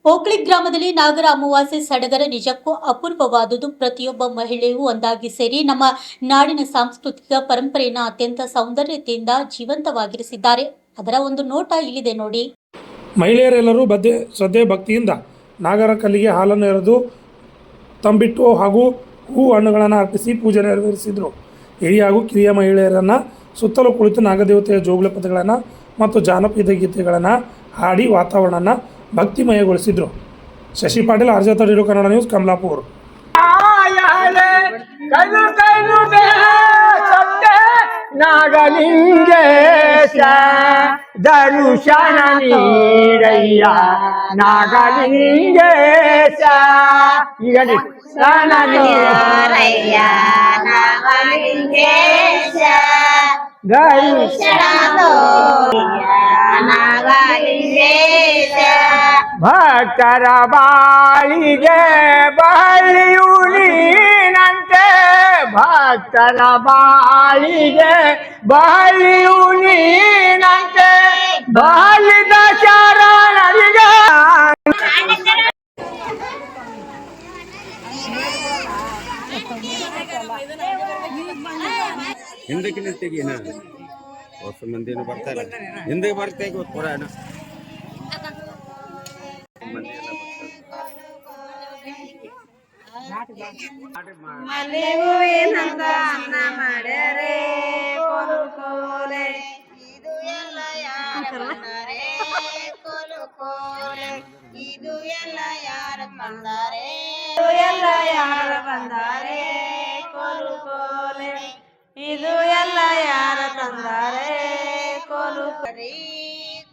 ಓಕ್ಳಿ ಗ್ರಾಮದಲ್ಲಿ ನಾಗರ ಅಮಾವಾಸ್ಯೆ ಸಡಗರ ನಿಜಕ್ಕೂ ಅಪೂರ್ವವಾದುದು. ಪ್ರತಿಯೊಬ್ಬ ಮಹಿಳೆಯೂ ಒಂದಾಗಿ ಸೇರಿ ನಮ್ಮ ನಾಡಿನ ಸಾಂಸ್ಕೃತಿಕ ಪರಂಪರೆಯನ್ನು ಅತ್ಯಂತ ಸೌಂದರ್ಯತೆಯಿಂದ ಜೀವಂತವಾಗಿರಿಸಿದ್ದಾರೆ. ಅದರ ಒಂದು ನೋಟ ಇಲ್ಲಿದೆ ನೋಡಿ. ಮಹಿಳೆಯರೆಲ್ಲರೂ ಶ್ರದ್ಧೆ ಭಕ್ತಿಯಿಂದ ನಾಗರ ಕಲ್ಲಿಗೆ ಹಾಲನ್ನು ಎರೆದು ತಂಬಿಟ್ಟು ಹಾಗೂ ಹೂ ಹಣ್ಣುಗಳನ್ನು ಅರ್ಪಿಸಿ ಪೂಜೆ ನೆರವೇರಿಸಿದರು. ಹಿರಿಯ ಹಾಗೂ ಕಿರಿಯ ಮಹಿಳೆಯರನ್ನು ಸುತ್ತಲೂ ಕುಳಿತು ನಾಗದೇವತೆಯ ಜೋಗುಳ ಪದಗಳನ್ನು ಮತ್ತು ಜಾನಪದ ಗೀತೆಗಳನ್ನು ಹಾಡಿ ವಾತಾವರಣನ ಭಕ್ತಿಮಯಗೊಳಿಸಿದರು. ಶಶಿ ಪಾಟೀಲ್, ಆರ್ಜ32 ಕನ್ನಡ ನ್ಯೂಸ್, ಕಮಲಾಪುರ. ನಾಗಲಿಂಗೇಶ ದರುಶನ ನೀರಯ್ಯ ನಾಗಲಿಂಗೇಶ ಈಗ ದರುಶನ ನೀರಯ್ಯ ನಾಗಲಿಂಗೇಶ ದರುಶನ ನಾಗಲಿಂಗೇಶ ಭಕ್ತರ ಬಾಳಿಗೆ ಬಲಿಯು ನೀನಂತೆ ಭಕ್ತರ ಬಾಳಿಗೆ ಬಲಿಯು ನೀನಂತೆ ಬಲಿದ ಶರಣರಿಗೆ ಹಿಂದಕ್ಕೆ ನಿಂತಿಗೆ ಹೊಸ ಮಂದಿನೂ ಬರ್ತಾರೆ, ಹಿಂದೆ ಬರ್ತಾ ಪುರಾಣ ಮಂದಿ ಎಲ್ಲ ಮಲೆ ಹೂವಿನಂತ ಅನ್ನ ಮಾಡ್ಯಾರೆ ಕೋಲು ಕೋಲೆ ಇದು ಎಲ್ಲ ಯಾರ ಬಂದಾರೆ ಕೋಲು ಕೋಲೆ ಇದು ಎಲ್ಲ ಯಾರ ಬಂದಾರೆ ಇದು ಎಲ್ಲ ಯಾರ ಬಂದಾರೆ ಕೋಲು ಕೋಲೆ ಇದು ಎಲ್ಲ ಯಾರ ತಂದಾರೆ ಕೋಲು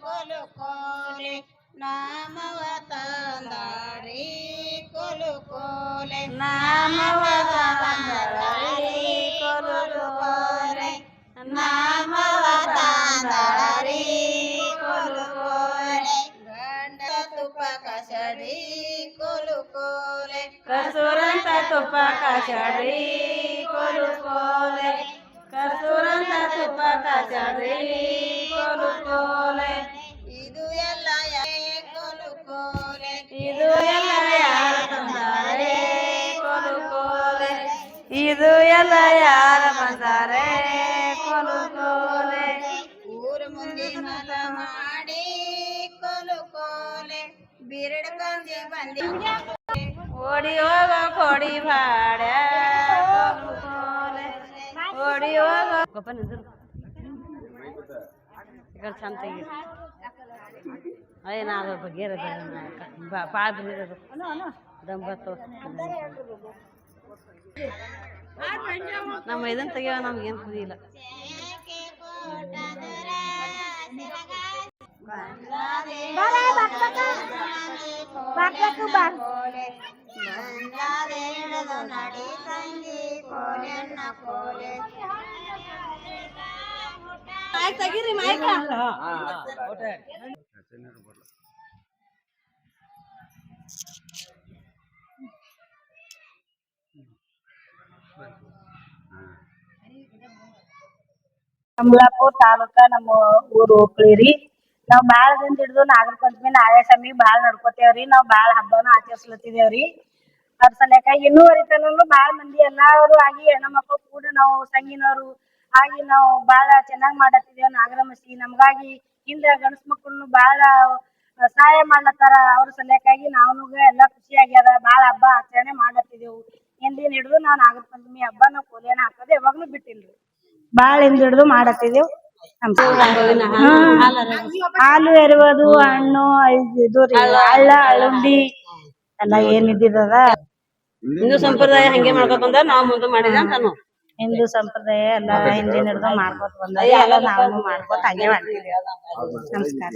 ಕೋಲು ಕೋಲೆ ನಾಮವ ತಂದಾರಿ ಕೋಲು ಕೋಲೆ ನಾಮವ ತಂದಾರಿ ಕೋಲು ಕೋಲೆ ನಾಮವ ತಂದಾರಿ ಕೋಲು ಕೋಲೆ ಗಂಡ ತುಪ್ಪ ಕಸಡಿ ಕೋಲು ಕೋಲೆ ಕಸೂರಂತ ತುಪ್ಪ ಕಸಡಿ ಕೋಲು ಕೋಲೆ ಕಸೂರಂತ ತುಪ್ಪ ಕಸಡಿ ಕೋಲು ಕೋಲೆ ಇದು ಎಲ್ಲ ಕೋಲು ಕೋಲೆ ಇದು ಎಲ್ಲ ಯಾರ ತಂದಾರೆ ಕೋಲು ಕೋಲೆ ಇದು ಎಲ್ಲ ಯಾರ ಬಂದಾರೆ ಕೋಲು ಕೋಲೆ ಊರ ಮುಂದೆ ಮಲ ಮಾಡಿ ಕೋಲು ಕೋಲೆ ಬಿರಡ್ ಕಂದಿ ಬಂದಿ ಓಡಿ ಹೋಗ ಕೊಡಿ ಬಾಡ ಕೋಲು ಕೋಲೆ ಓಡಿ ಹೋಗ ಗಪ್ಪ ನಿಂದ್ರು ಈಗ ಚಂದ ತೆಗಿ ಅಯ್ಯ ಅದ್ರ ಬಗ್ಗೆ ಭಾಳ ಬಂದಿರೋದು ದಂಬತ್ತು ನಮ್ಮ ಇದನ್ನು ತೆಗಿಯೋ ನಮ್ಗೇನು ಕುದಿಯಿಲ್ಲ. ತೆಗೀರಿ ಮೈಕ ಕಮಲಾಪುರ ತಾಲೂಕ ನಮ್ಮ ಊರು ಓಕ್ಳಿ ರೀ. ನಾವ್ ಬಾಳ ದಿನ ಹಿಡಿದು ನಾಗರ ಪಂಚಮಿ ನಾಗೇಶಮಿ ಬಾಳ ನಡ್ಕೋತೇವ್ರಿ. ನಾವ್ ಬಾಳ ಹಬ್ಬನ ಆಚರಿಸ್ಲತ್ತಿದೇವ್ರಿ. ಅದ್ರ ಸಲುವಾಗಿ ಇನ್ನೂವರೆತನೂ ಬಾಳ ಮಂದಿ ಎಲ್ಲಾರು ಆಗಿ ಹೆಣ್ಮಕ್ಳು ಕೂಡ ನಾವು ಸಂಗಿನವ್ರು ಆಗಿ ನಾವು ಬಾಳ ಚೆನ್ನಾಗ್ ಮಾಡತ್ತಿದೇವ್ ನಾಗರ ಮಸಿ. ನಮ್ಗಾಗಿ ಹಿಂದ ಗಂಡಸ ಮಕ್ಕಳನ್ನು ಬಾಳ ಸಹಾಯ ಮಾಡ್ಲತ್ತಾರ. ಅವ್ರ ಸಲುವಾಗಿ ನಾವ್ನು ಎಲ್ಲಾ ಖುಷಿ ಆಗ್ಯದ. ಬಾಳ ಹಬ್ಬ ಆಚರಣೆ ಮಾಡತ್ತಿದೇವು. ಹಿಂದಿನ ಹಿಡಿದು ನಾವ್ ನಾಗರ ಪಂಚಮಿ ಹಬ್ಬ ನಾವ್ ಕೋಲಿಯನ್ನ ಹಾಕೋದು ಯಾವಾಗ್ಲೂ ಬಿಟ್ಟಿಲ್ರಿ. ಬಾಳ ಹಿಂದ ಹಿಡಿದು ಮಾಡತ್ತಿದೇವ್. ಹಾಲು ಎರುವುದು, ಹಣ್ಣು, ಇದು ಹಳ್ಳ ಹಳ್ಳುಂಡಿ ಎಲ್ಲಾ ಏನಿದ್ದದ ಹಿಂದೂ ಸಂಪ್ರದಾಯ ಹಂಗೆ ಮಾಡ್ಕೊತ ಬಂದ ನಾವ್ ಮುಂದೆ ಮಾಡಿದ ಅಂತಾನು. ಹಿಂದೂ ಸಂಪ್ರದಾಯ ಎಲ್ಲಾ ಹಿಂದಿನ ಹಿಡಿದು ಮಾಡ್ಕೊತ ಬಂದ ಎಲ್ಲ ನಾವು ಮಾಡ್ಕೊತ ಹಂಗೆ ಮಾಡ್ತೀವಿ. ನಮಸ್ಕಾರ.